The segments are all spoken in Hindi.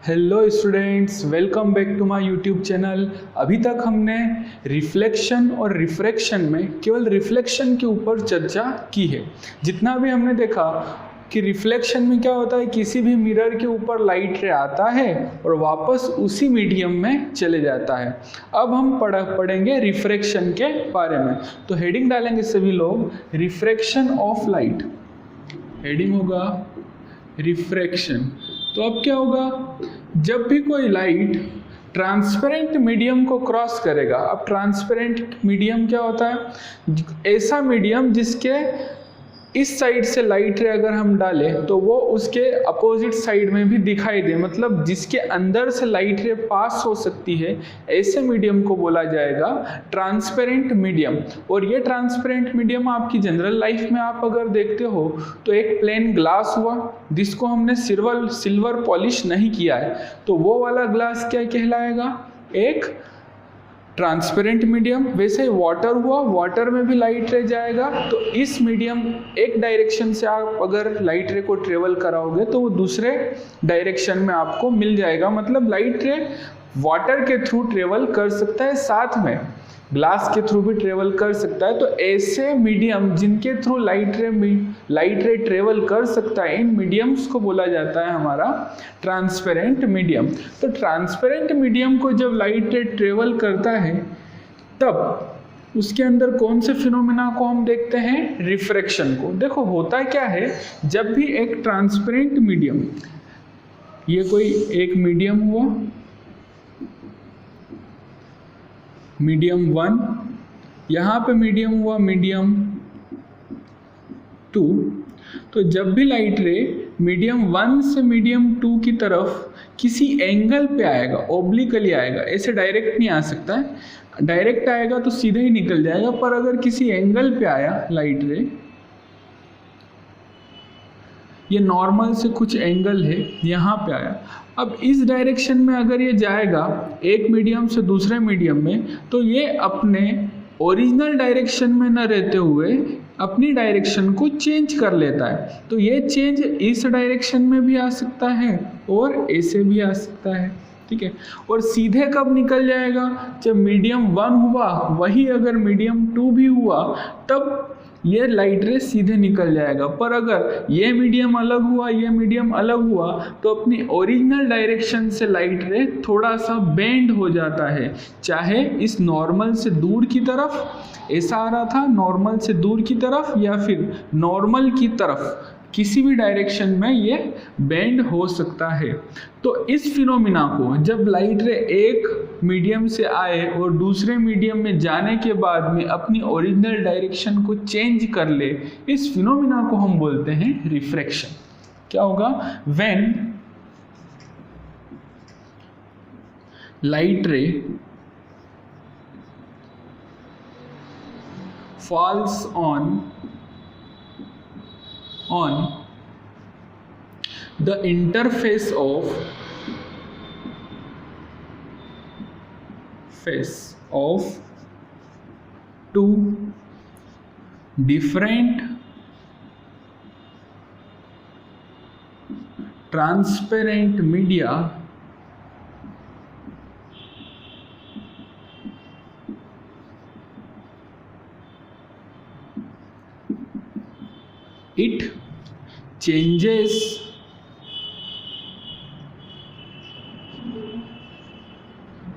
Hello students, welcome back to my YouTube channel. अभी तक हमने रिफ्लेक्शन और रिफ्रैक्शन में केवल रिफ्लेक्शन के ऊपर चर्चा की है। जितना भी हमने देखा कि रिफ्लेक्शन में क्या होता है, किसी भी मिरर के ऊपर लाइट रे आता है और वापस उसी मीडियम में चले जाता है। अब हम पढ़ेंगे रिफ्रैक्शन के बारे में। तो हेडिंग डालेंगे सभी लोग, रिफ्रैक्शन ऑफ लाइट। हेडिंग होगा रिफ्रैक्शन। तो अब क्या होगा, जब भी कोई लाइट ट्रांसपेरेंट मीडियम को क्रॉस करेगा। अब ट्रांसपेरेंट मीडियम क्या होता है, ऐसा मीडियम जिसके इस साइड से लाइट रे अगर हम डालें तो वो उसके अपोजिट साइड में भी दिखाई दे, मतलब जिसके अंदर से लाइट रे पास हो सकती है, ऐसे मीडियम को बोला जाएगा ट्रांसपेरेंट मीडियम। और ये ट्रांसपेरेंट मीडियम आपकी जनरल लाइफ में आप अगर देखते हो तो एक प्लेन ग्लास हुआ जिसको हमने सिल्वर पॉलिश नहीं किया है, तो वो वाला ग्लास क्या कहलाएगा, एक ट्रांसपेरेंट मीडियम। वैसे वाटर हुआ, वाटर में भी लाइट रे जाएगा, तो इस मीडियम एक डायरेक्शन से आप अगर लाइट रे को ट्रेवल कराओगे तो वो दूसरे डायरेक्शन में आपको मिल जाएगा। मतलब लाइट रे वाटर के थ्रू ट्रेवल कर सकता है, साथ में ग्लास के थ्रू भी ट्रेवल कर सकता है। तो ऐसे मीडियम जिनके थ्रू लाइट रे ट्रेवल कर सकता है, इन मीडियम्स को बोला जाता है हमारा ट्रांसपेरेंट मीडियम। तो ट्रांसपेरेंट मीडियम को जब लाइट रे ट्रेवल करता है तब उसके अंदर कौन से फिनोमेना को हम देखते हैं, रिफ्रैक्शन को। देखो होता क्या है, जब भी एक ट्रांसपेरेंट मीडियम, ये कोई एक मीडियम हुआ, मीडियम 1, यहाँ पे मीडियम हुआ मीडियम 2। तो जब भी लाइट रे मीडियम 1 से मीडियम 2 की तरफ किसी एंगल पे आएगा, ओब्लिकली आएगा, ऐसे डायरेक्ट नहीं आ सकता है। डायरेक्ट आएगा तो सीधे ही निकल जाएगा, पर अगर किसी एंगल पे आया लाइट रे, ये नॉर्मल से कुछ एंगल है, यहाँ पे आया, अब इस डायरेक्शन में अगर ये जाएगा एक मीडियम से दूसरे मीडियम में, तो ये अपने ओरिजिनल डायरेक्शन में न रहते हुए अपनी डायरेक्शन को चेंज कर लेता है। तो ये चेंज इस डायरेक्शन में भी आ सकता है और ऐसे भी आ सकता है, ठीक है। और सीधे कब निकल जाएगा, जब मीडियम 1 हुआ वही अगर मीडियम 2 भी हुआ, तब ये लाइट रे सीधे निकल जाएगा। पर अगर ये मीडियम अलग हुआ, ये मीडियम अलग हुआ, तो अपनी ओरिजिनल डायरेक्शन से लाइट रे थोड़ा सा बेंड हो जाता है। चाहे इस नॉर्मल से दूर की तरफ ऐसा आ रहा था, नॉर्मल से दूर की तरफ, या फिर नॉर्मल की तरफ, किसी भी डायरेक्शन में ये बेंड हो सकता है। तो इस फिनोमिना को, जब लाइट रे एक मीडियम से आए और दूसरे मीडियम में जाने के बाद में अपनी ओरिजिनल डायरेक्शन को चेंज कर ले, इस फिनोमिना को हम बोलते हैं रिफ्रैक्शन। क्या होगा, व्हेन लाइट रे falls on the interface of two different transparent media, it changes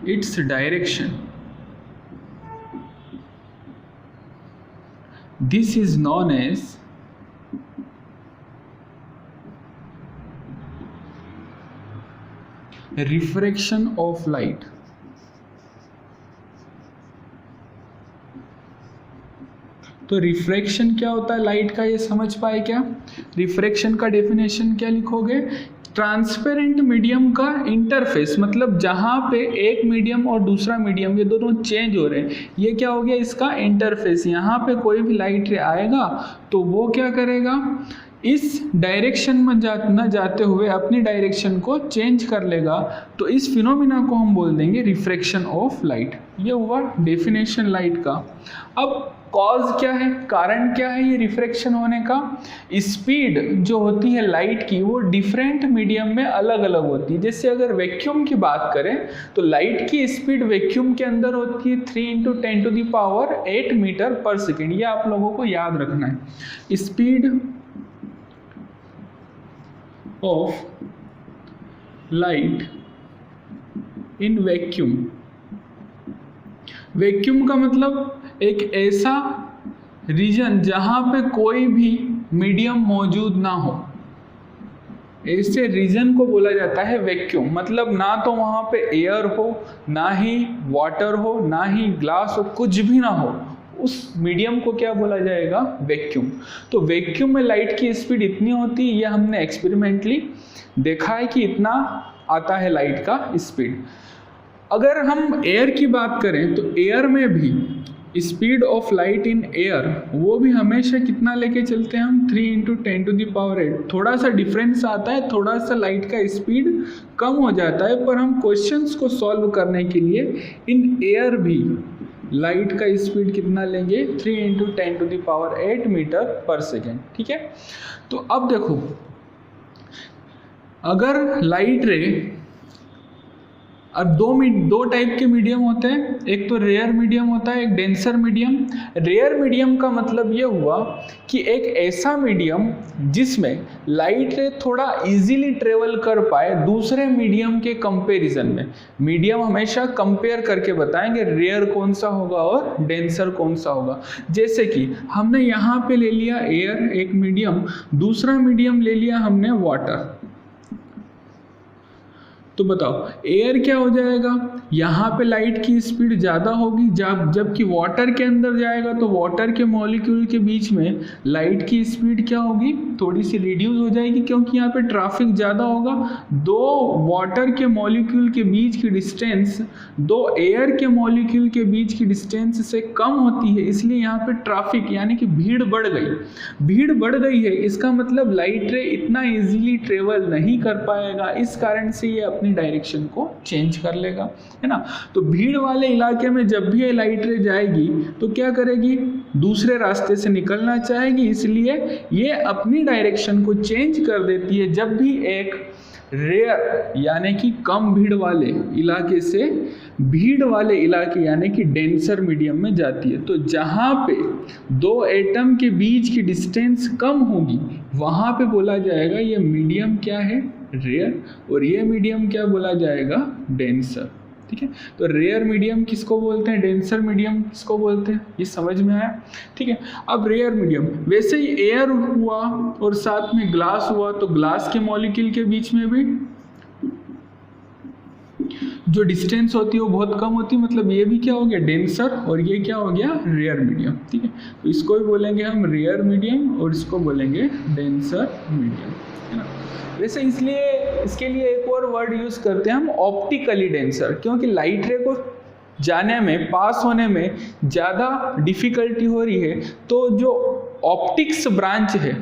its direction. This is known as refraction of light. तो रिफ्रैक्शन क्या होता है लाइट का, ये समझ पाए क्या। रिफ्रैक्शन का डेफिनेशन क्या लिखोगे, ट्रांसपेरेंट मीडियम का इंटरफेस, मतलब जहाँ पे एक मीडियम और दूसरा मीडियम ये दोनों चेंज हो रहे हैं, ये क्या हो गया, इसका इंटरफेस। यहाँ पे कोई भी लाइट रे आएगा तो वो क्या करेगा, इस डायरेक्शन में न जाते हुए अपनी डायरेक्शन को चेंज कर लेगा। तो इस फिनोमिना को हम बोल देंगे रिफ्रैक्शन ऑफ लाइट। ये हुआ डेफिनेशन लाइट का। अब कॉज क्या है, कारण क्या है ये रिफ्रैक्शन होने का? स्पीड जो होती है लाइट की वो डिफरेंट मीडियम में अलग अलग होती है। जैसे अगर वैक्यूम की बात करें तो लाइट की स्पीड वैक्यूम के अंदर होती है 3 × 10⁸ मीटर पर सेकेंड। ये आप लोगों को याद रखना है। Speed of light in vacuum. Vacuum का मतलब एक ऐसा रीजन जहां पे कोई भी मीडियम मौजूद ना हो, ऐसे रीजन को बोला जाता है वैक्यूम। मतलब ना तो वहां पे एयर हो, ना ही वाटर हो, ना ही ग्लास हो, कुछ भी ना हो, उस मीडियम को क्या बोला जाएगा? वैक्यूम। तो वैक्यूम में लाइट की स्पीड इतनी होती है, ये हमने एक्सपेरिमेंटली देखा है कि इतना आता है लाइट का स्पीड। अगर हम एयर की बात करें तो एयर में भी speed of light in air वो भी हमेशा कितना लेके चलते हैं हम? 3 × 10⁸। थोड़ा सा डिफरेंस आता है, थोड़ा सा लाइट का स्पीड कम हो जाता है, पर हम क्वेश्चंस को सॉल्व करने के लिए इन एयर भी लाइट का स्पीड कितना लेंगे? 3 × 10⁸ मीटर पर सेकेंड। ठीक है, तो अब देखो, अगर लाइट रे, अब दो टाइप के मीडियम होते हैं, एक तो रेयर मीडियम होता है, एक डेंसर मीडियम। रेयर मीडियम का मतलब ये हुआ कि एक ऐसा मीडियम जिसमें लाइट रे थोड़ा इजीली ट्रेवल कर पाए दूसरे मीडियम के कंपैरिजन में। मीडियम हमेशा कंपेयर करके बताएंगे रेयर कौन सा होगा और डेंसर कौन सा होगा। जैसे कि हमने यहाँ पे ले लिया एयर एक मीडियम, दूसरा मीडियम ले लिया हमने वाटर। तो बताओ एयर क्या हो जाएगा? यहाँ पे लाइट की स्पीड ज़्यादा होगी, जबकि वाटर के अंदर जाएगा तो वाटर के मॉलिक्यूल के बीच में लाइट की स्पीड क्या होगी? थोड़ी सी रिड्यूस हो जाएगी, क्योंकि यहाँ पे ट्रैफिक ज़्यादा होगा। दो वाटर के मॉलिक्यूल के बीच की डिस्टेंस दो एयर के मॉलिक्यूल के बीच की डिस्टेंस से कम होती है, इसलिए यहाँ पे ट्रैफिक यानी कि भीड़ बढ़ गई। भीड़ बढ़ गई है, इसका मतलब लाइट रे इतना इजीली ट्रेवल नहीं कर पाएगा, इस कारण से ये अपनी डायरेक्शन को चेंज कर लेगा, है ना। तो भीड़ वाले इलाके में जब भी ये लाइट रे जाएगी तो क्या करेगी? दूसरे रास्ते से निकलना चाहेगी, इसलिए ये अपनी डायरेक्शन को चेंज कर देती है जब भी एक रेयर यानी कि कम भीड़ वाले इलाके से भीड़ वाले इलाके यानी कि डेंसर मीडियम में जाती है। तो जहाँ पे दो एटम के बीच की डिस्टेंस कम होगी वहाँ पे बोला जाएगा ये मीडियम क्या है? रेयर। और ये मीडियम क्या बोला जाएगा? डेंसर। ठीक है, तो रेयर मीडियम किसको बोलते हैं? डेंसर मीडियम किसको बोलते हैं? ये समझ में आया? ठीक है, अब रेयर मीडियम, वैसे ही एयर हुआ और साथ में ग्लास हुआ, तो ग्लास के मॉलिक्यूल के बीच में भी जो डिस्टेंस होती है वो बहुत कम होती है, मतलब ये भी क्या हो गया? डेंसर, और ये क्या हो गया? Rare medium. ठीक है, तो इसको भी बोलेंगे हम रेयर मीडियम और इसको बोलेंगे डेंसर मीडियम, है ना। वैसे इसलिए इसके लिए एक और वर्ड यूज़ करते हैं हम, ऑप्टिकली डेंसर, क्योंकि लाइट रे को जाने में, पास होने में ज़्यादा डिफ़िकल्टी हो रही है, तो जो ऑप्टिक्स ब्रांच है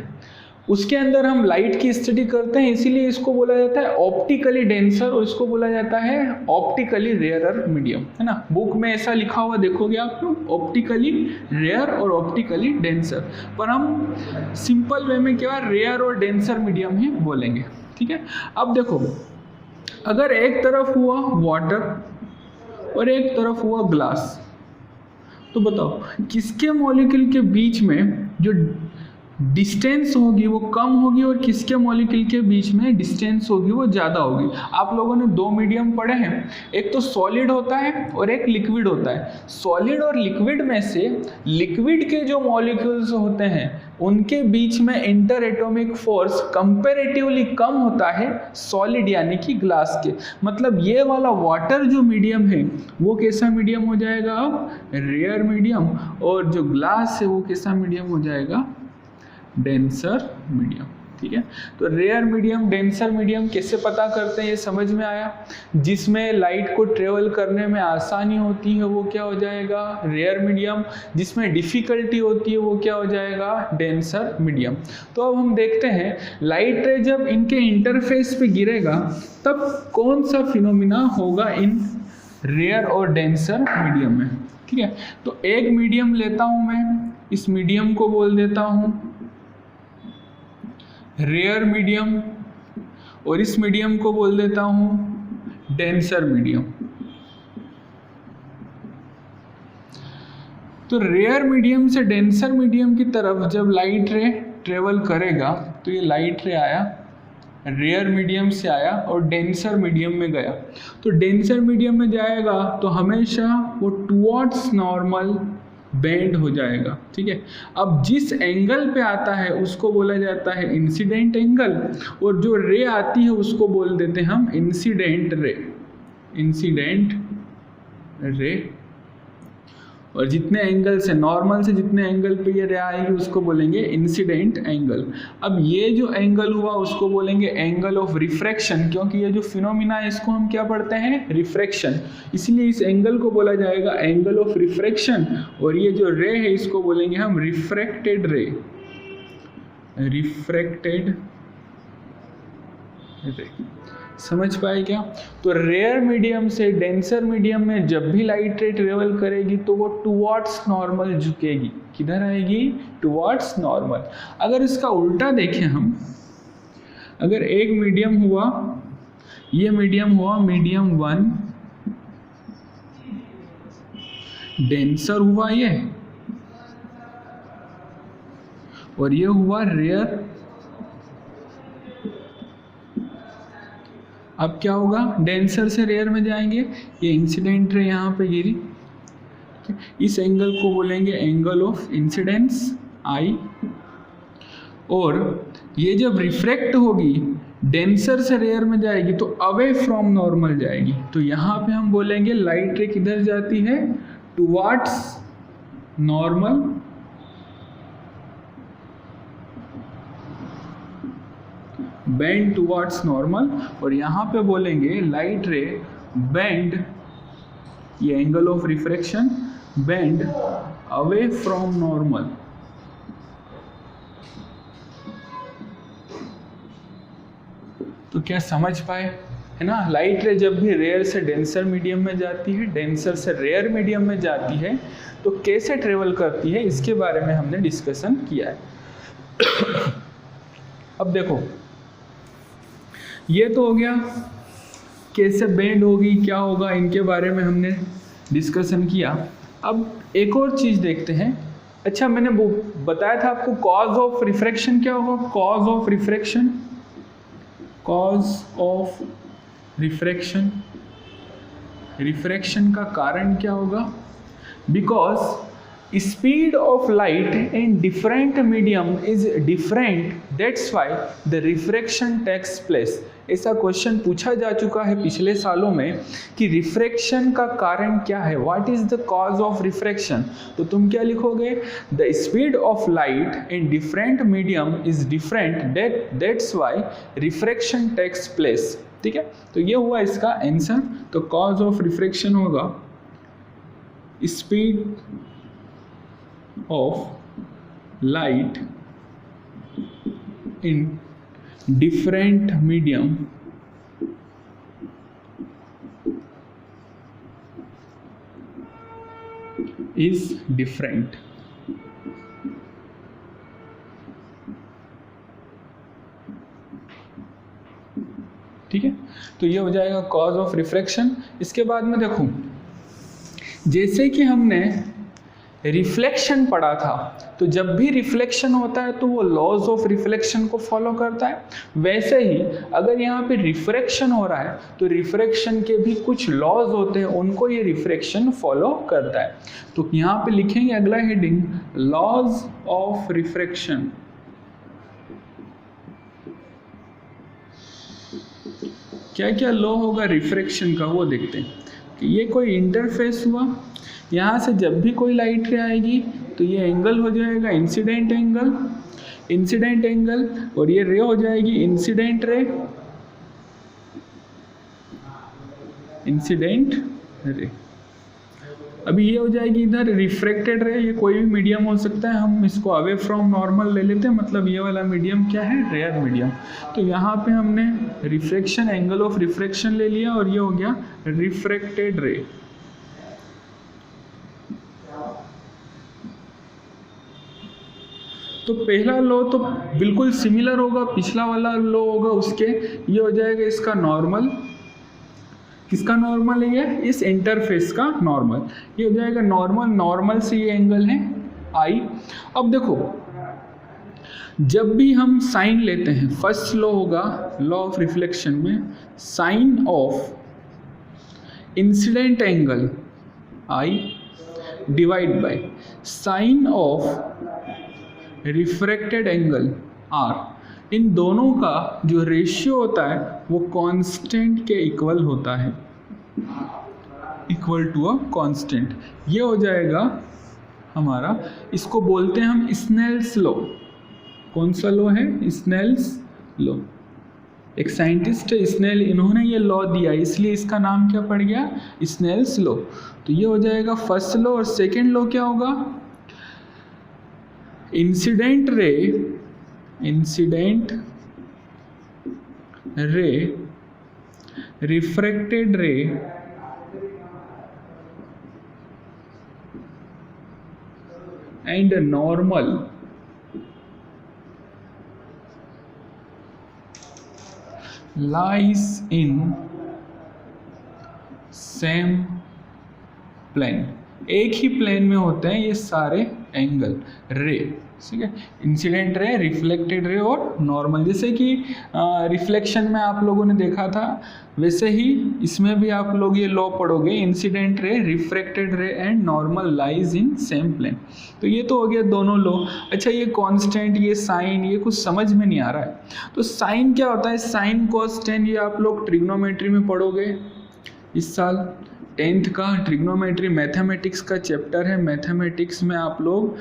उसके अंदर हम लाइट की स्टडी करते हैं, इसीलिए इसको बोला जाता है ऑप्टिकली डेंसर और इसको बोला जाता है ऑप्टिकली रेयर मीडियम, है ना। बुक में ऐसा लिखा हुआ देखोगे आप लोग, ऑप्टिकली रेयर और ऑप्टिकली डेंसर, पर हम सिंपल वे में क्या रेयर और डेंसर मीडियम ही बोलेंगे। ठीक है, अब देखो, अगर एक तरफ हुआ वाटर और एक तरफ हुआ ग्लास, तो बताओ किसके मॉलिक्यूल के बीच में जो डिस्टेंस होगी वो कम होगी और किसके मॉलिक्यूल के बीच में डिस्टेंस होगी वो ज़्यादा होगी? आप लोगों ने दो मीडियम पढ़े हैं, एक तो सॉलिड होता है और एक लिक्विड होता है। सॉलिड और लिक्विड में से लिक्विड के जो मॉलिक्यूल्स होते हैं उनके बीच में इंटर एटॉमिक फोर्स कंपैरेटिवली कम होता है सॉलिड यानी कि ग्लास के। मतलब ये वाला वाटर जो मीडियम है वो कैसा मीडियम हो जाएगा? अब रेयर मीडियम। और जो ग्लास है वो कैसा मीडियम हो जाएगा? Denser medium. ठीक है, तो रेयर मीडियम, डेंसर मीडियम कैसे पता करते हैं ये समझ में आया। जिसमें लाइट को ट्रेवल करने में आसानी होती है वो क्या हो जाएगा? Rare medium. जिसमें डिफ़िकल्टी होती है वो क्या हो जाएगा? Denser medium. तो अब हम देखते हैं लाइट रे जब इनके इंटरफेस पे गिरेगा तब कौन सा फिनोमिना होगा इन रेयर और डेंसर मीडियम में। ठीक है। तो एक मीडियम लेता हूं मैं, इस मीडियम को बोल देता हूं रेयर मीडियम, और इस मीडियम को बोल देता हूं डेंसर मीडियम। तो रेयर मीडियम से डेंसर मीडियम की तरफ जब लाइट रे ट्रेवल करेगा, तो ये लाइट रे आया, रेयर मीडियम से आया और डेंसर मीडियम में गया। तो डेंसर मीडियम में जाएगा तो हमेशा वो टुवर्ड्स नॉर्मल बेंड हो जाएगा, ठीक है। अब जिस एंगल पे आता है उसको बोला जाता है इंसिडेंट एंगल, और जो रे आती है उसको बोल देते हैं हम इंसिडेंट रे, इंसिडेंट रे। और जितने एंगल से, नॉर्मल से जितने एंगल पे ये रे आएगी उसको बोलेंगे इंसिडेंट एंगल। अब ये जो एंगल हुआ उसको बोलेंगे एंगल ऑफ रिफ्रैक्शन, क्योंकि ये जो फिनोमिना है इसको हम क्या पढ़ते हैं, रिफ्रैक्शन, इसलिए इस एंगल को बोला जाएगा एंगल ऑफ रिफ्रैक्शन। और ये जो रे है इसको बोलेंगे हम रिफ्रैक्टेड रे, रिफ्रैक्टेड रे। समझ पाए क्या? तो रेयर मीडियम से डेंसर मीडियम में जब भी लाइट रे ट्रेवल करेगी तो वो टुवर्ड्स नॉर्मल झुकेगी। किधर आएगी? Towards normal. अगर इसका उल्टा देखें हम, अगर एक मीडियम हुआ, ये मीडियम हुआ मीडियम 1, डेंसर हुआ ये, और ये हुआ रेयर। अब क्या होगा? डेंसर से रेयर में जाएंगे, ये इंसिडेंट रे यहाँ पे गिरी, इस एंगल को बोलेंगे एंगल ऑफ इंसिडेंस आई। और ये जब रिफ्रैक्ट होगी, डेंसर से रेयर में जाएगी तो अवे फ्रॉम नॉर्मल जाएगी। तो यहाँ पे हम बोलेंगे लाइट रे किधर जाती है? Towards normal, bend towards normal. और यहाँ पे बोलेंगे लाइट रे बेंड, ये angle of refraction, bend away from normal. तो क्या समझ पाए? है ना, लाइट रे जब भी रेयर से डेंसर मीडियम में जाती है, डेंसर से रेयर मीडियम में जाती है, तो कैसे ट्रेवल करती है इसके बारे में हमने डिस्कशन किया है। अब देखो, ये तो हो गया कैसे बेंड होगी, क्या होगा, इनके बारे में हमने डिस्कशन किया। अब एक और चीज़ देखते हैं। अच्छा, मैंने बताया था आपको कॉज ऑफ रिफ्रैक्शन क्या होगा? Cause of refraction, cause of refraction, refraction का कारण क्या होगा? Because speed of light in different medium is different, that's why the refraction takes place। ऐसा क्वेश्चन पूछा जा चुका है पिछले सालों में कि रिफ्रैक्शन का कारण क्या है, what is the cause of refraction. तो तुम क्या लिखोगे? The speed of light in different medium is different, that's why refraction takes place. ठीक है, तो ये हुआ इसका आंसर। तो कॉज ऑफ रिफ्रैक्शन होगा speed of light in different medium is different। ठीक है, तो ये हो जाएगा कॉज ऑफ रिफ्रैक्शन। इसके बाद में देखो, जैसे कि हमने रिफ्लेक्शन पढ़ा था, तो जब भी रिफ्लेक्शन होता है तो वो लॉज ऑफ रिफ्लेक्शन को फॉलो करता है। वैसे ही अगर यहाँ पे रिफ्रैक्शन हो रहा है तो रिफ्रैक्शन के भी कुछ लॉज होते हैं, उनको ये रिफ्रैक्शन फॉलो करता है। तो यहाँ पे लिखेंगे अगला हेडिंग, लॉज ऑफ रिफ्रैक्शन। क्या क्या लॉ होगा रिफ्रैक्शन का वो देखते हैं। कि ये कोई इंटरफेस हुआ, यहाँ से जब भी कोई लाइट रे आएगी तो ये एंगल हो जाएगा इंसिडेंट एंगल, इंसिडेंट एंगल, और ये रे हो जाएगी इंसिडेंट रे, इंसिडेंट रे। अभी ये हो जाएगी इधर रिफ्रैक्टेड रे, ये कोई भी मीडियम हो सकता है, हम इसको अवे फ्रॉम नॉर्मल ले लेते हैं, मतलब ये वाला मीडियम क्या है? Rare medium. तो यहाँ पे हमने रिफ्रैक्शन, एंगल ऑफ रिफ्रैक्शन ले लिया और ये हो गया रिफ्रैक्टेड रे। तो पहला लॉ तो बिल्कुल सिमिलर होगा, पिछला वाला लॉ होगा उसके, ये हो जाएगा इसका नॉर्मल। किसका नॉर्मल है ये? इस इंटरफेस का नॉर्मल। ये हो जाएगा नॉर्मल, नॉर्मल से ये एंगल है आई। अब देखो जब भी हम साइन लेते हैं, फर्स्ट लॉ होगा लॉ ऑफ रिफ्लेक्शन में, sine of incident angle I divide by sine of refracted angle R. इन दोनों का जो रेशियो होता है वो कांस्टेंट के इक्वल होता है, इक्वल टू अ कांस्टेंट। ये हो जाएगा हमारा, इसको बोलते हैं हम स्नेल्स लॉ। कौन सा लॉ है? Snell's law. एक साइंटिस्ट है स्नेल, इन्होंने ये लॉ दिया इसलिए इसका नाम क्या पड़ गया? Snell's law. तो ये हो जाएगा फर्स्ट लॉ। और सेकेंड लॉ क्या होगा? Incident ray refracted ray and normal lies in same plane। एक ही प्लेन में होते हैं ये सारे एंगल रे, ठीक है। इंसिडेंट रे, रिफ्लेक्टेड रे और नॉर्मल। जैसे कि रिफ्लेक्शन में आप लोगों ने देखा था, वैसे ही इसमें भी आप लोग ये लॉ पढ़ोगे, incident ray, refracted ray and normal lies in same plane. तो ये तो हो गया दोनों लॉ। अच्छा ये कांस्टेंट, ये साइन, ये कुछ समझ में नहीं आ रहा है। तो साइन क्या होता है? साइन कॉस टेन, ये आप लोग ट्रिग्नोमेट्री में पढ़ोगे इस साल। 10th का ट्रिग्नोमेट्री मैथमेटिक्स का चैप्टर है। मैथमेटिक्स में आप लोग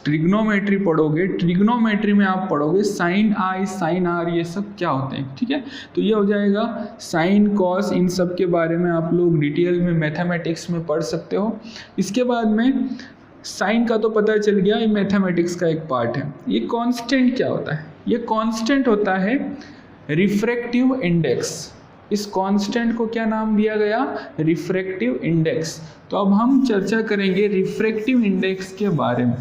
ट्रिग्नोमेट्री पढ़ोगे। ट्रिग्नोमेट्री में आप पढ़ोगे साइन आई, साइन आर, ये सब क्या होते हैं, ठीक है। तो ये हो जाएगा साइन कॉस, इन सब के बारे में आप लोग डिटेल में मैथमेटिक्स में पढ़ सकते हो। इसके बाद में साइन का तो पता चल गया, ये मैथमेटिक्स का एक पार्ट है। ये कांस्टेंट क्या होता है? ये कांस्टेंट होता है रिफ्रैक्टिव इंडेक्स। इस कांस्टेंट को क्या नाम दिया गया? Refractive index. तो अब हम चर्चा करेंगे रिफ्रैक्टिव इंडेक्स के बारे में।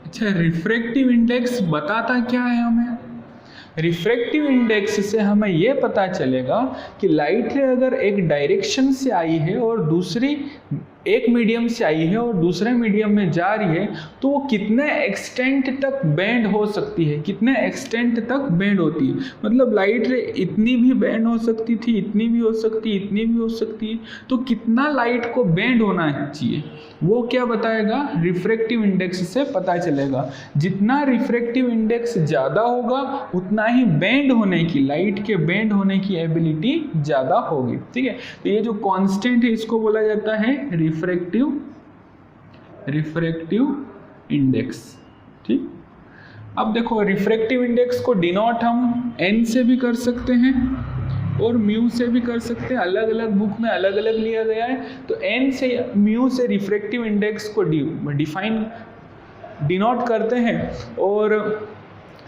अच्छा, रिफ्रैक्टिव इंडेक्स बताता क्या है हमें? रिफ्रैक्टिव इंडेक्स से हमें ये पता चलेगा कि लाइट रे अगर एक डायरेक्शन से आई है और दूसरी एक मीडियम से आई है और दूसरे मीडियम में जा रही है, तो वो कितने एक्सटेंट तक बेंड हो सकती है, कितने एक्सटेंट तक बेंड होती है। मतलब लाइट रे इतनी भी बेंड हो सकती थी, इतनी भी हो सकती है, इतनी भी हो सकती है। तो कितना लाइट को बेंड होना चाहिए वो क्या बताएगा? रिफ्रैक्टिव इंडेक्स से पता चलेगा। जितना रिफ्रैक्टिव इंडेक्स ज़्यादा होगा उतना ही बेंड होने की, लाइट के बेंड होने की एबिलिटी ज़्यादा होगी, ठीक है। तो ये जो कांस्टेंट है इसको बोला जाता है रिफ्रैक्टिव इंडेक्स, ठीक। अब देखो रिफ्रैक्टिव इंडेक्स को डिनोट हम n से भी कर सकते हैं और म्यू से भी कर सकते हैं। अलग अलग बुक में अलग अलग लिया गया है। तो n से म्यू से रिफ्रैक्टिव इंडेक्स को डिनोट करते हैं। और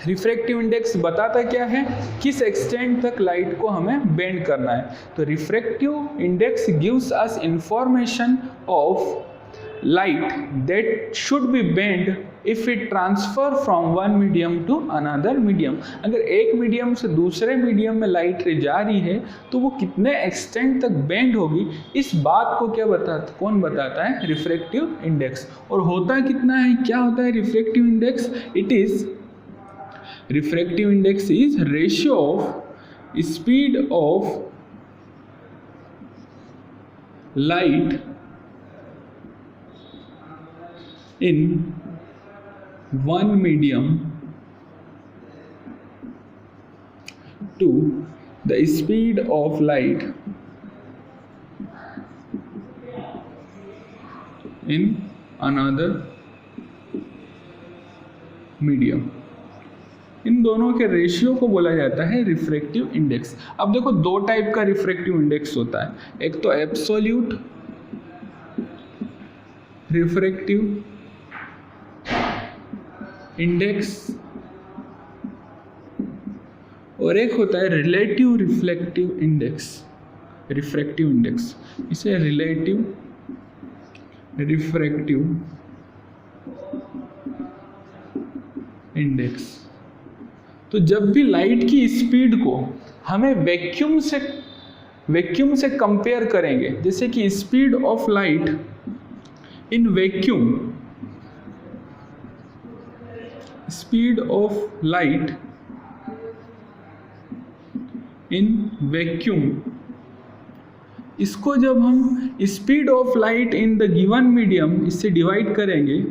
रिफ्रैक्टिव इंडेक्स बताता क्या है? किस एक्सटेंट तक लाइट को हमें बेंड करना है। तो refractive index gives us information of light that should be bend if it transfer from one medium to another medium. अगर एक मीडियम से दूसरे मीडियम में लाइट रे जा रही है तो वो कितने एक्सटेंट तक बेंड होगी, इस बात को क्या बताता, कौन बताता है? Refractive index. और होता कितना है, क्या होता है refractive index? It is refractive index is ratio of speed of light in one medium to the speed of light in another medium। इन दोनों के रेशियो को बोला जाता है रिफ्रैक्टिव इंडेक्स। अब देखो दो टाइप का रिफ्रैक्टिव इंडेक्स होता है। एक तो एब्सोल्यूट रिफ्रैक्टिव इंडेक्स और एक होता है relative reflective index, refractive index, इसे रिलेटिव रिफ्रैक्टिव इंडेक्स। तो जब भी लाइट की स्पीड को हमें वैक्यूम से कंपेयर करेंगे, जैसे कि speed of light in vacuum, speed of light in vacuum, इसको जब हम speed of light in the given medium इससे डिवाइड करेंगे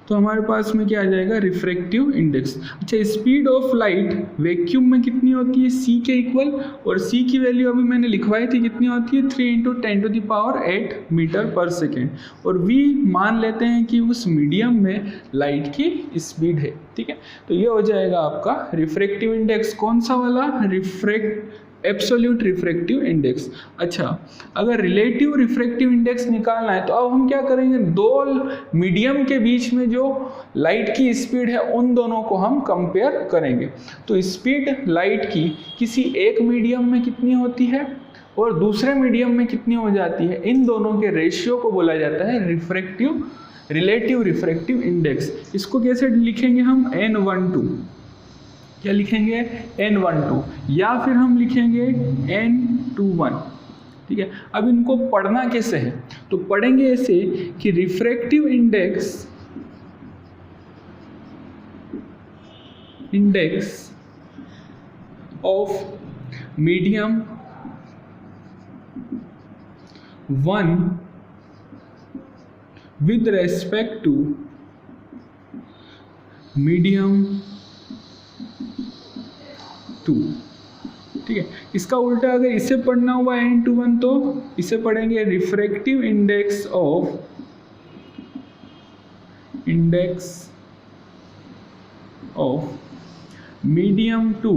तो हमारे पास में क्या आ जाएगा, रिफ्रैक्टिव इंडेक्स। अच्छा, स्पीड ऑफ लाइट वैक्यूम में कितनी होती है, c के इक्वल, और c की वैल्यू अभी मैंने लिखवाई थी, कितनी होती है 3 × 10⁸ मीटर पर सेकेंड, और v मान लेते हैं कि उस मीडियम में लाइट की स्पीड है। ठीक है, तो ये हो जाएगा आपका रिफ्रैक्टिव इंडेक्स, कौन सा वाला, एब्सोल्यूट रिफ्रैक्टिव इंडेक्स। अच्छा, अगर रिलेटिव रिफ्रैक्टिव इंडेक्स निकालना है तो अब हम क्या करेंगे, दो मीडियम के बीच में जो लाइट की स्पीड है उन दोनों को हम कंपेयर करेंगे। तो स्पीड लाइट की किसी एक मीडियम में कितनी होती है और दूसरे मीडियम में कितनी हो जाती है, इन दोनों के रेशियो को बोला जाता है रिलेटिव रिफ्रैक्टिव इंडेक्स। इसको कैसे लिखेंगे हम, n12, क्या लिखेंगे, n12, या फिर हम लिखेंगे n21। ठीक है, अब इनको पढ़ना कैसे है, तो पढ़ेंगे ऐसे कि refractive index of medium 1 with respect to medium 2। ठीक है, इसका उल्टा अगर इसे पढ़ना हुआ n21 तो इसे पढ़ेंगे refractive index of medium 2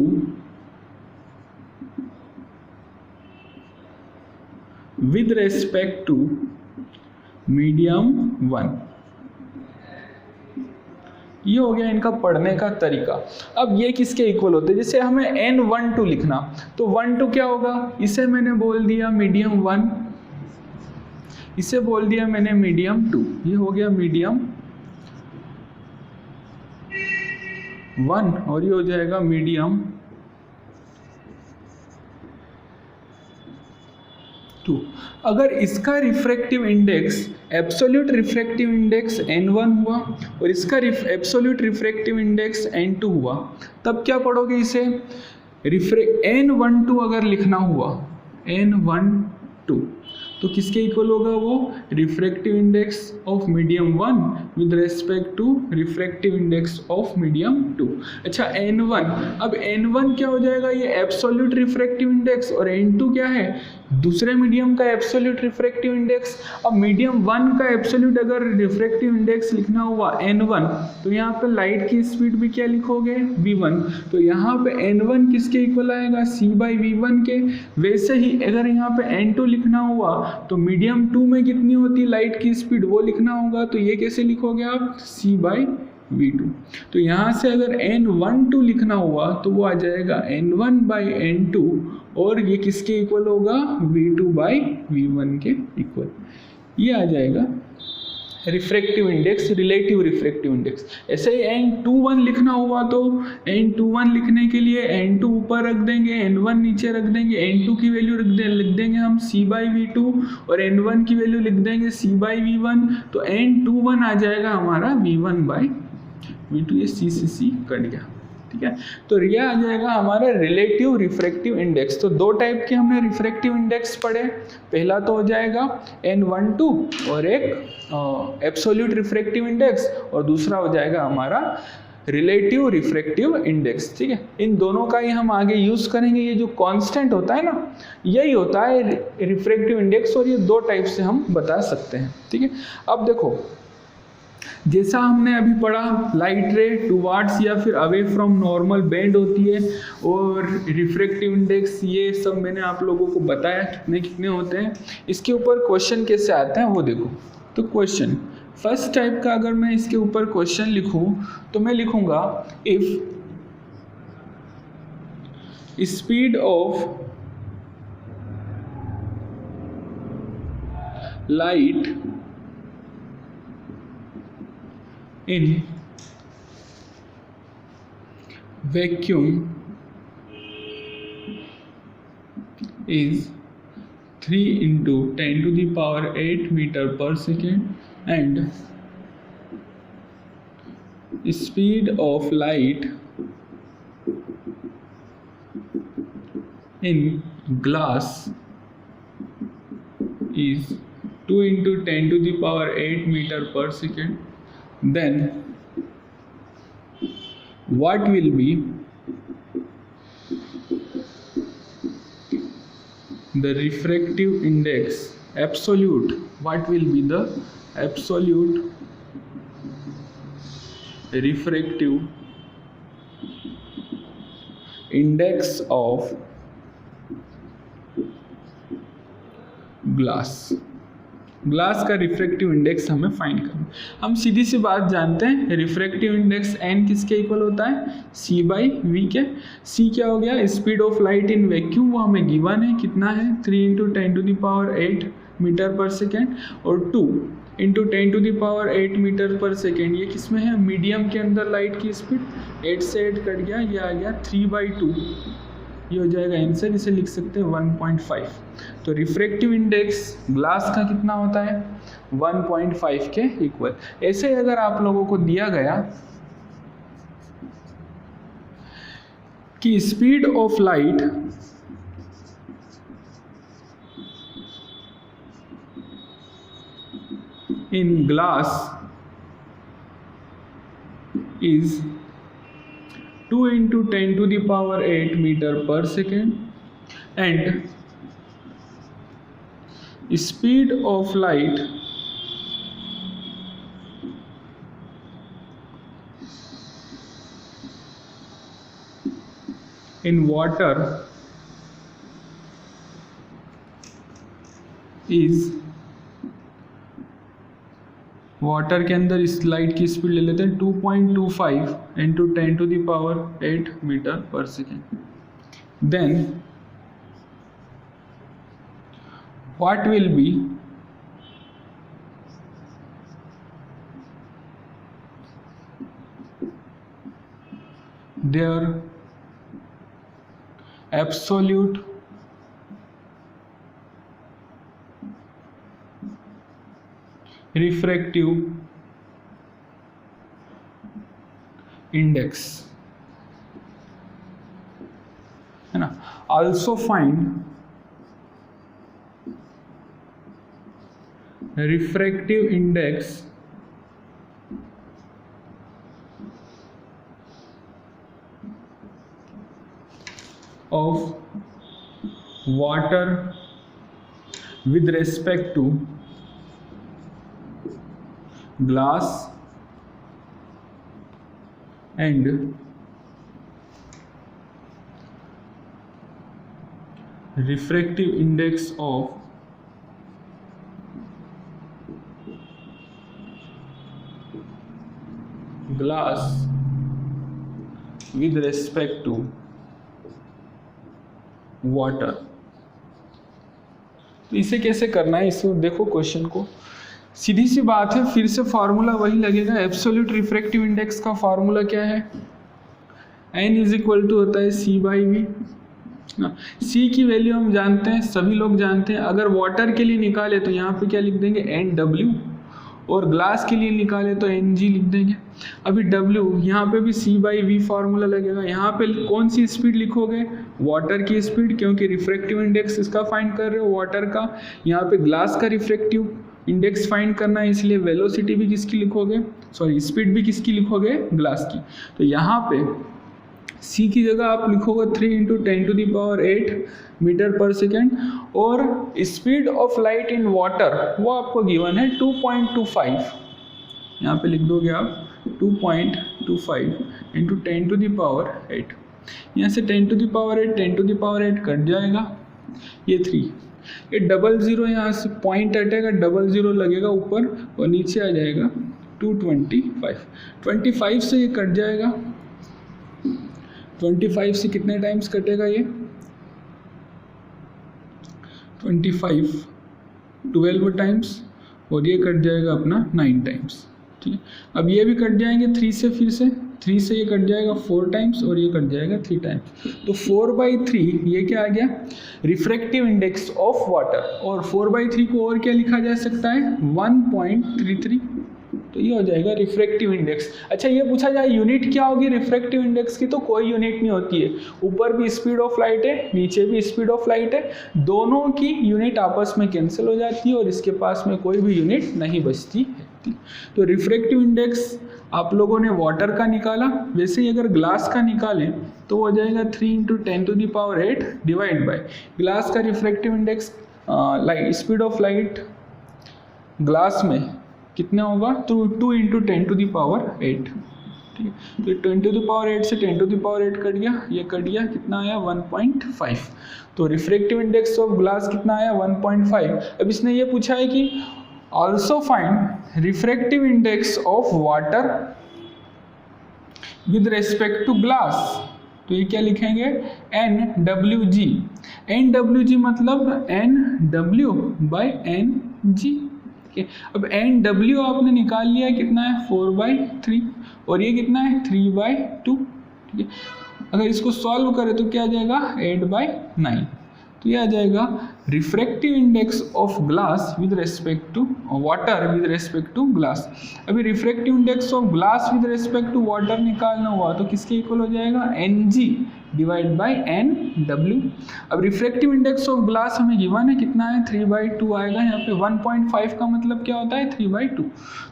with respect to medium 1। ये हो गया इनका पढ़ने का तरीका। अब ये किसके इक्वल होते हैं, जैसे हमें n12 लिखना, तो 12 क्या होगा, इसे मैंने बोल दिया मीडियम 1, इसे बोल दिया मैंने मीडियम 2, ये हो गया मीडियम 1 और ये हो जाएगा मीडियम 2। अगर इसका refractive index absolute refractive index n1 हुआ और इसका एब्सोल्यूट रिफ्रैक्टिव इंडेक्स n2 हुआ, तब क्या पढ़ोगे इसे, n12 अगर लिखना हुआ n12 तो किसके इक्वल होगा वो, refractive index of medium 1 with respect to refractive index of medium 2। अच्छा, n1, अब n1 क्या हो जाएगा, ये एब्सोल्यूट रिफ्रैक्टिव इंडेक्स, और n2 क्या है, दूसरे मीडियम का एब्सोल्यूट रिफ्रैक्टिव इंडेक्स। अब मीडियम 1 का एब्सोल्यूट अगर रिफ्रैक्टिव इंडेक्स लिखना हुआ n1 तो यहाँ पे लाइट की स्पीड भी क्या लिखोगे, v1, तो यहाँ पे n1 किसके इक्वल आएगा, c/v1 के। वैसे ही अगर यहाँ पे n2 लिखना हुआ तो मीडियम 2 में कितनी होती है लाइट की स्पीड, वो लिखना होगा, तो ये कैसे लिखोगे आप, c/v2। तो यहाँ से अगर n12 लिखना हुआ तो वो आ जाएगा n1/n2, और ये किसके इक्वल होगा, v2/v1 के इक्वल। ये आ जाएगा refractive index, relative refractive index. ऐसे ही n21 लिखना हुआ तो n21 लिखने के लिए n2 ऊपर रख देंगे, n1 नीचे रख देंगे, n2 की वैल्यू लिख देंगे हम c/v2 और n1 की वैल्यू लिख देंगे c/v1, तो n21 आ जाएगा हमारा v1/v2। ये c कट गया। ठीक है, तो ये आ जाएगा हमारा रिलेटिव रिफ्रैक्टिव इंडेक्स। तो दो टाइप के हमने रिफ्रैक्टिव इंडेक्स पढ़े, पहला तो हो जाएगा n12 और एक एब्सोल्यूट रिफ्रैक्टिव इंडेक्स, और दूसरा हो जाएगा हमारा रिलेटिव रिफ्रैक्टिव इंडेक्स। ठीक है, इन दोनों का ही हम आगे यूज करेंगे। ये जो कांस्टेंट होता है ना, यही होता है रिफ्रैक्टिव इंडेक्स, और ये दो टाइप से हम बता सकते हैं। ठीक है, अब देखो जैसा हमने अभी पढ़ा, लाइट रे टुवार्ड्स या फिर अवे फ्रॉम नॉर्मल बेंड होती है, और रिफ्रैक्टिव इंडेक्स, ये सब मैंने आप लोगों को बताया कितने कितने होते हैं। इसके ऊपर क्वेश्चन कैसे आते हैं वो देखो। तो क्वेश्चन फर्स्ट टाइप का अगर मैं इसके ऊपर क्वेश्चन लिखूं तो मैं लिखूंगा if speed of light in vacuum is 3 into 10 to the power 8 meter per second and speed of light in glass is 2 into 10 to the power 8 meter per second, then what will be the refractive index absolute? What will be the absolute refractive index of glass का रिफ्रैक्टिव इंडेक्स हमें फाइंड करना। हम सीधी सी बात जानते हैं, रिफ्रैक्टिव इंडेक्स n किसके इक्वल होता है, c बाई वी के। c क्या हो गया, speed of light in vacuum, वो हमें गिवन है, कितना है 3 into 10 to the power 8 metre per second, और 2 into 10 to the power 8 metre per second, ये किस में है, मीडियम के अंदर लाइट की स्पीड। 8 से 8 कट गया, ये आ गया 3/2, ये हो जाएगा आंसर, इसे लिख सकते हैं 1.5। तो रिफ्रैक्टिव इंडेक्स ग्लास का कितना होता है, 1.5 के इक्वल। ऐसे अगर आप लोगों को दिया गया कि speed of light in glass is 2 into 10 to the power 8 meter per second and speed of light in water is, water के अंदर इस लाइट की स्पीड ले लेते हैं 2.25 into 10 to the power 8 metre per second, then what will be there absolute refractive index, है ना। Also find refractive index of water with respect to glass and refractive index of glass with respect to water। तो इसे कैसे करना है, इसे देखो क्वेश्चन को, सीधी सी बात है, फिर से फार्मूला वही लगेगा। एब्सोल्यूट रिफ्रैक्टिव इंडेक्स का फार्मूला क्या है, n इज इक्वल टू होता है c बाई वी। c की वैल्यू हम जानते हैं, सभी लोग जानते हैं। अगर वाटर के लिए निकाले तो यहाँ पे क्या लिख देंगे NW, और ग्लास के लिए निकाले तो NG लिख देंगे। अभी W, यहाँ पे भी c बाई वी फार्मूला लगेगा। यहाँ पे कौन सी स्पीड लिखोगे, वाटर की स्पीड, क्योंकि रिफ्रैक्टिव इंडेक्स इसका फाइंड कर रहे हो वाटर का। यहाँ पे ग्लास का रिफ्रैक्टिव इंडेक्स फाइंड करना है, इसलिए वेलोसिटी भी किसकी लिखोगे, सॉरी स्पीड भी किसकी लिखोगे, ग्लास की। तो यहाँ पे c की जगह आप लिखोगे 3 into 10 to the power 8 metre per second, और speed of light in water वो आपको गिवन है 2.25, यहाँ पे लिख दोगे आप 2.25 इंटू 10 टू द पावर 8। यहाँ से 10 to the power 8 10 to the power 8 cut जाएगा, ये 3, ये 00 यहाँ से पॉइंट हटेगा, 00 लगेगा ऊपर और नीचे आ जाएगा 225। 25 से ये कट जाएगा, 25 से कितने टाइम्स कटेगा ये 25 12 टाइम्स, और ये कट जाएगा अपना 9 टाइम्स। ठीक है, अब ये भी कट जाएंगे 3 से, फिर से 3 से ये कट जाएगा 4 टाइम्स और ये कट जाएगा 3 टाइम्स। तो 4/3 ये क्या आ गया, रिफ्रैक्टिव इंडेक्स ऑफ वाटर। और 4/3 को और क्या लिखा जा सकता है 1.33, तो ये हो जाएगा रिफ्रैक्टिव इंडेक्स। अच्छा, ये पूछा जाए यूनिट क्या होगी रिफ्रैक्टिव इंडेक्स की, तो कोई यूनिट नहीं होती है। ऊपर भी स्पीड ऑफ लाइट है, नीचे भी स्पीड ऑफ लाइट है, दोनों की यूनिट आपस में कैंसिल हो जाती है और इसके पास में कोई भी यूनिट नहीं बचती है। तो रिफ्रैक्टिव इंडेक्स आप लोगों ने वाटर का निकाला, वैसे ही अगर ग्लास का निकालें तो हो जाएगा 3 × 10⁸ डिवाइड बाय ग्लास का refractive index, light speed of light glass में कितना होगा, तो 2 × 10⁸। ठीक है, तो 10⁸ से 10⁸ कट गया, ये कट गया, कितना आया 1.5। तो रिफ्रैक्टिव इंडेक्स ऑफ ग्लास कितना आया 1.5। अब इसने ये पूछा है कि also find refractive index of water with respect to glass. तो ये क्या लिखेंगे NWG। NWG मतलब NW/NG। अब NW आपने निकाल लिया, कितना है 4/3 और ये कितना है 3/2। ठीक है, अगर इसको सॉल्व करें तो क्या आ जाएगा 8/9। तो ये आ जाएगा refractive index of glass with respect to water with respect to glass. अभी refractive index of glass with respect to water निकालना हुआ तो किसके इक्वल हो जाएगा NG डिवाइड बाई NW। अब रिफ्रैक्टिव इंडेक्स ऑफ ग्लास हमें गिवन है, कितना है 3/2 आएगा यहाँ पे। 1.5 का मतलब क्या होता है 3/2,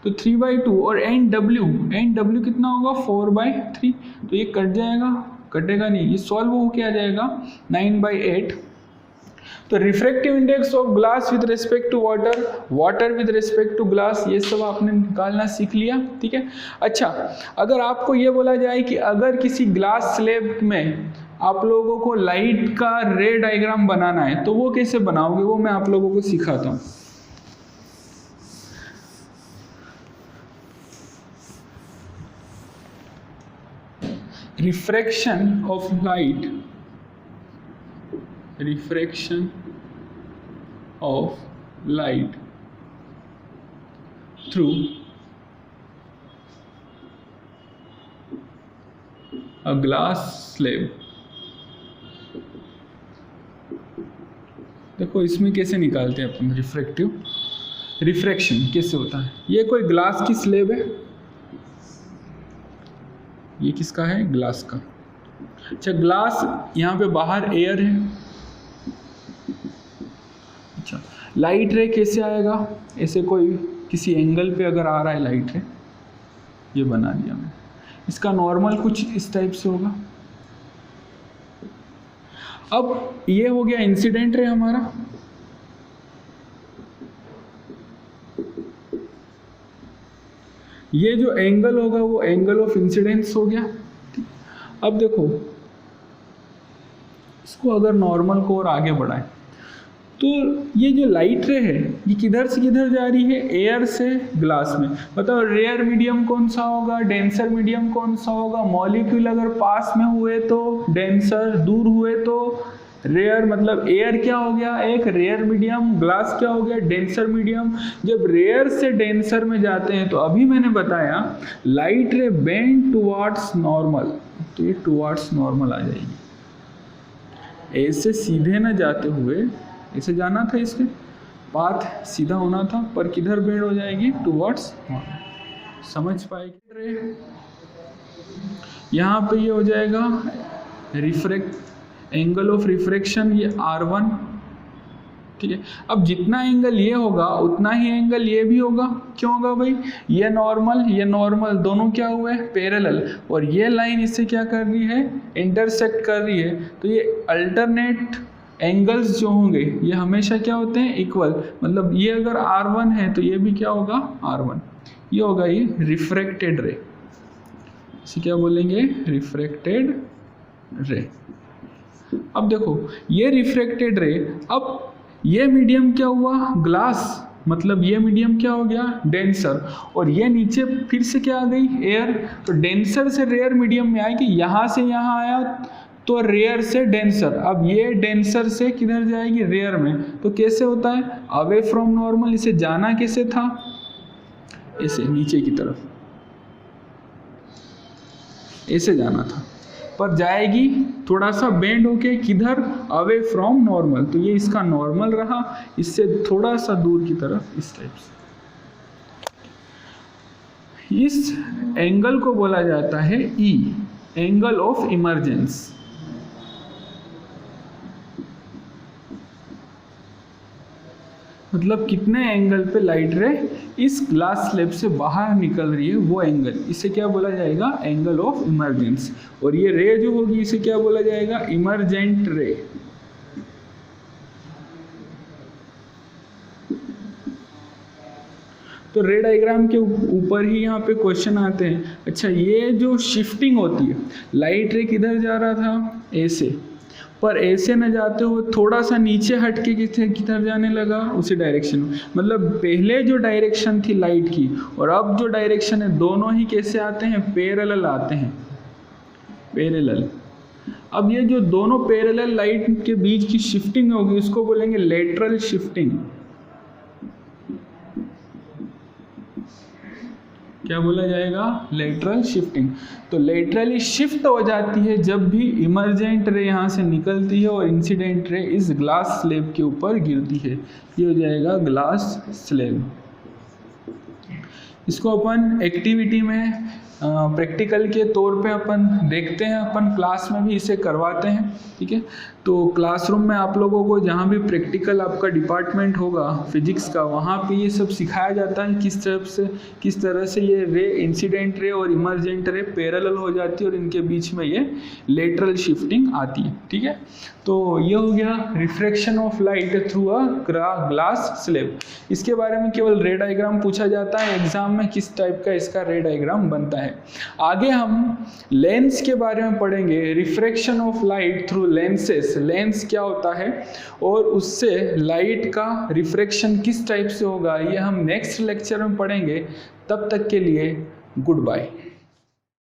तो 3/2 और NW कितना होगा 4/3, तो ये कट जाएगा, कटेगा नहीं, ये सॉल्व हो के आ जाएगा 9/8। तो refractive index of glass with respect to water, water with respect to glass, ये सब आपने निकालना सीख लिया। ठीक है, अच्छा अगर आपको ये बोला जाए कि अगर किसी ग्लास स्लैब में आप लोगों को लाइट का रे डायग्राम बनाना है तो वो कैसे बनाओगे, वो मैं आप लोगों को सिखाता हूँ। Refraction of light, refraction of light through a glass slab। देखो इसमें कैसे निकालते हैं अपन रिफ्रैक्शन कैसे होता है। ये कोई ग्लास की स्लेब है, ये किसका है ग्लास का। अच्छा ग्लास यहाँ पे बाहर एयर है। अच्छा लाइट रे कैसे आएगा, ऐसे कोई किसी एंगल पे अगर आ रहा है लाइट रे, ये बना दिया मैंने, इसका नॉर्मल कुछ इस टाइप से होगा। अब ये हो गया इंसिडेंट रे हमारा, ये जो एंगल होगा वो एंगल ऑफ इंसिडेंस हो गया। अब देखो इसको अगर नॉर्मल को और आगे बढ़ाएं तो ये जो लाइट रे है ये किधर से किधर जा रही है, एयर से ग्लास में। बताओ रेयर मीडियम कौन सा होगा, डेंसर मीडियम कौन सा होगा। मॉलिक्यूल अगर पास में हुए तो डेंसर, दूर हुए तो रेयर, मतलब एयर क्या हो गया एक रेयर मीडियम, ग्लास क्या हो गया डेंसर मीडियम। जब रेयर से डेंसर में जाते हैं तो अभी मैंने बताया लाइट रे बेंड टुवर्ड्स नॉर्मल, तो ये टुवर्ड्स नॉर्मल आ जाएगी। ऐसे सीधे न जाते हुए, ऐसे जाना था, इसके पाथ सीधा होना था, पर किधर बेंड हो जाएगी टुवर्ड्स नॉर्मल। समझ पाएगी। यहाँ पे ये हो जाएगा एंगल ऑफ रिफ्रैक्शन, ये R1। ठीक है, अब जितना एंगल ये होगा उतना ही एंगल ये भी होगा। क्यों होगा भाई, ये नॉर्मल दोनों क्या हुए पैरेलल, और ये लाइन इससे क्या कर रही है इंटरसेक्ट कर रही है। तो ये अल्टरनेट एंगल्स जो होंगे ये हमेशा क्या होते हैं इक्वल, मतलब ये अगर R1 है तो ये भी क्या होगा R1। ये होगा ये रिफ्रैक्टेड रे, इसे क्या बोलेंगे रिफ्रैक्टेड रे। अब देखो ये रिफ्रैक्टेड रे, अब ये मीडियम क्या हुआ, ग्लास, मतलब ये मीडियम क्या हो गया, डेंसर, और ये नीचे फिर से क्या आ गई, एयर। तो डेंसर से रेयर मीडियम में आएगी, यहाँ से यहाँ आया तो रेयर से डेंसर, अब ये डेंसर से किधर जाएगी, रेयर में। तो कैसे होता है, अवे फ्रॉम नॉर्मल, इसे जाना कैसे था, ऐसे नीचे की तरफ ऐसे जाना था, पर जाएगी थोड़ा सा बेंड होके किधर, अवे फ्रॉम नॉर्मल। तो ये इसका नॉर्मल रहा, इससे थोड़ा सा दूर की तरफ इस टाइप से। इस एंगल को बोला जाता है ई, एंगल ऑफ इमर्जेंस। मतलब कितने एंगल पे लाइट रे इस ग्लास स्लैब से बाहर निकल रही है, वो एंगल, इसे क्या बोला जाएगा, एंगल ऑफ इमर्जेंस। और ये रे जो होगी इसे क्या बोला जाएगा, इमर्जेंट रे। तो रे डायग्राम के ऊपर ही यहाँ पे क्वेश्चन आते हैं। अच्छा, ये जो शिफ्टिंग होती है, लाइट रे किधर जा रहा था, ऐसे, पर ऐसे न जाते हो थोड़ा सा नीचे हट के किधर जाने लगा, उसी डायरेक्शन में। मतलब पहले जो डायरेक्शन थी लाइट की और अब जो डायरेक्शन है, दोनों ही कैसे आते हैं, पैरेलल आते हैं, पैरेलल। अब ये जो दोनों पैरेलल लाइट के बीच की शिफ्टिंग होगी उसको बोलेंगे लेटरल शिफ्टिंग। क्या बोला जाएगा, लेटरल शिफ्टिंग। तो लेटरली शिफ्ट हो जाती है जब भी इमर्जेंट रे यहाँ से निकलती है और इंसिडेंट रे इस ग्लास स्लैब के ऊपर गिरती है। ये हो जाएगा ग्लास स्लैब। इसको अपन एक्टिविटी में प्रैक्टिकल के तौर पे अपन देखते हैं, अपन क्लास में भी इसे करवाते हैं, ठीक है। तो क्लासरूम में आप लोगों को जहाँ भी प्रैक्टिकल आपका डिपार्टमेंट होगा फिजिक्स का, वहाँ पे ये सब सिखाया जाता है किस तरह से ये रे, इंसिडेंट रे और इमर्जेंट रे पैरेलल हो जाती है और इनके बीच में ये लेटरल शिफ्टिंग आती है, ठीक है। तो ये हो गया refraction of light through a glass slab. इसके बारे में केवल रे डायग्राम पूछा जाता है एग्जाम में, किस टाइप का इसका रे डायग्राम बनता है। आगे हम लेंस के बारे में पढ़ेंगे, refraction of light through lenses. Lens क्या होता है और उससे लाइट का रिफ्रैक्शन किस टाइप से होगा, ये हम नेक्स्ट लेक्चर में पढ़ेंगे। तब तक के लिए गुड बाय।